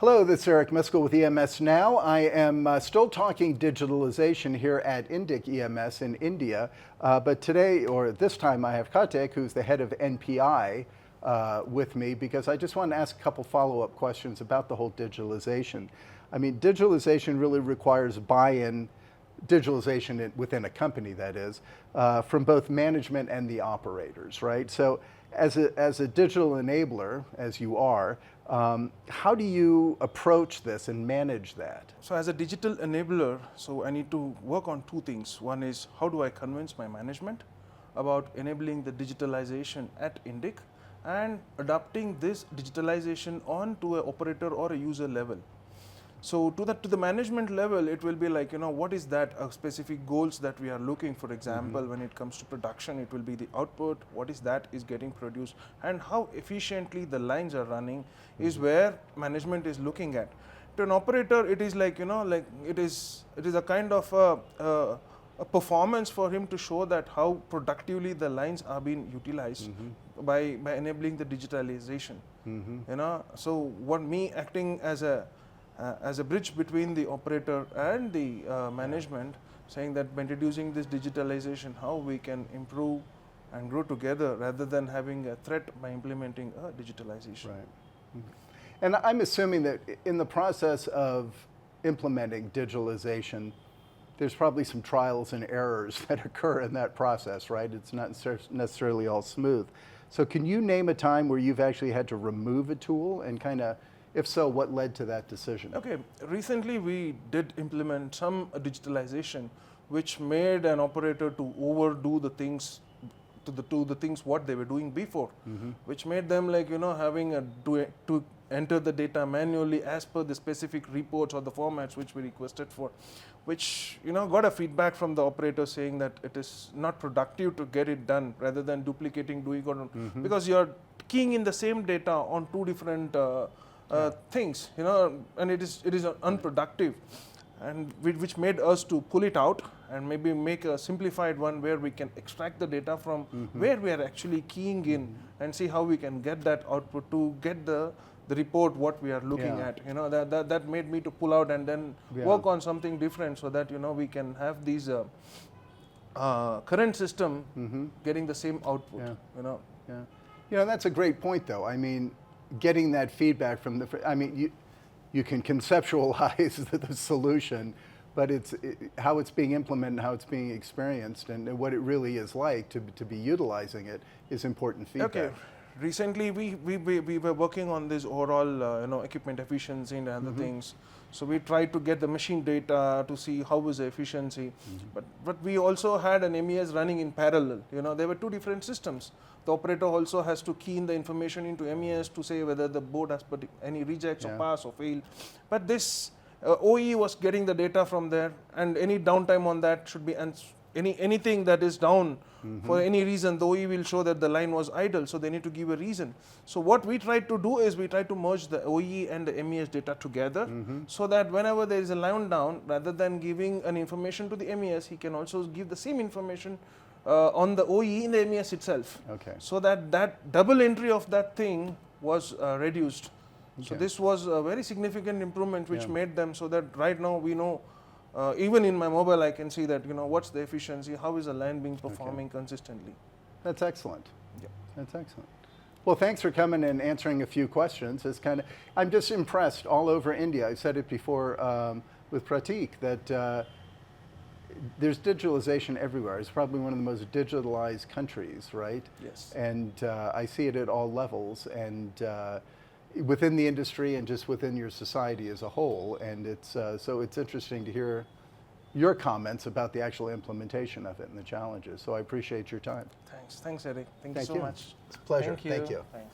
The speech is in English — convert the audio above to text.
Hello, this is Eric Miscoll with EMS Now. I am still talking digitalization here at INDIC EMS in India, but today, or this time, I have Karthik, who's the head of NPI, with me because I just want to ask a couple follow-up questions about the whole digitalization. I mean, digitalization really requires buy-in, digitalization within a company, that is, from both management and the operators, right? So as a digital enabler, as you are, how do you approach this and manage that? So as a digital enabler, so I need to work on two things. One is how do I convince my management about enabling the digitalization at INDIC and adapting this digitalization onto an operator or a user level. So to the management level, it will be like, what is that specific goals that we are looking, for example, when it comes to production, it will be the output, what is that is getting produced, and how efficiently the lines are running is where management is looking at. To an operator, it is like, it is a kind of a performance for him to show that how productively the lines are being utilized by enabling the digitalization. So what me acting as a bridge between the operator and the management, saying that by introducing this digitalization, how we can improve and grow together rather than having a threat by implementing a digitalization. Right. And I'm assuming that in the process of implementing digitalization, there's probably some trials and errors that occur in that process, right? It's not necessarily all smooth. So can you name a time where you've actually had to remove a tool and kind of, if so, what led to that decision? Okay, recently we did implement some digitalization which made an operator to overdo the things, to the things what they were doing before, which made them like, having to enter the data manually as per the specific reports or the formats which we requested for, which, got a feedback from the operator saying that it is not productive to get it done rather than duplicating, because you're keying in the same data on two different things, and it is unproductive, and which made us to pull it out and maybe make a simplified one where we can extract the data from where we are actually keying in and see how we can get that output to get the report what we are looking at. That made me to pull out and then work on something different so that we can have these current system getting the same output. That's a great point, though. I mean, getting that feedback from you can conceptualize the solution, but how it's being implemented and how it's being experienced and what it really is like to be utilizing it is important feedback. Okay. Recently, we were working on this overall, equipment efficiency and other things. So we tried to get the machine data to see how was the efficiency. But we also had an MES running in parallel. There were two different systems. The operator also has to key in the information into MES to say whether the board has any rejects or pass or fail. But this OE was getting the data from there, and any downtime on that should be anything that is down for any reason, the OE will show that the line was idle, so they need to give a reason. So what we tried to do is we tried to merge the OE and the MES data together, so that whenever there is a line down, rather than giving an information to the MES, he can also give the same information on the OE in the MES itself. Okay. So that double entry of that thing was reduced. Okay. So this was a very significant improvement which made them so that right now we know, even in my mobile I can see that, what's the efficiency, how is the line being performing consistently. That's excellent. Yeah. That's excellent. Well, thanks for coming and answering a few questions. I'm just impressed all over India. I said it before with Pratik that there's digitalization everywhere. It's probably one of the most digitalized countries, right? Yes. And I see it at all levels, and within the industry and just within your society as a whole. And so it's interesting to hear your comments about the actual implementation of it and the challenges. So I appreciate your time. Thanks, Eric. Thank you so much. It's a pleasure. Thank you. Thank you. Thanks.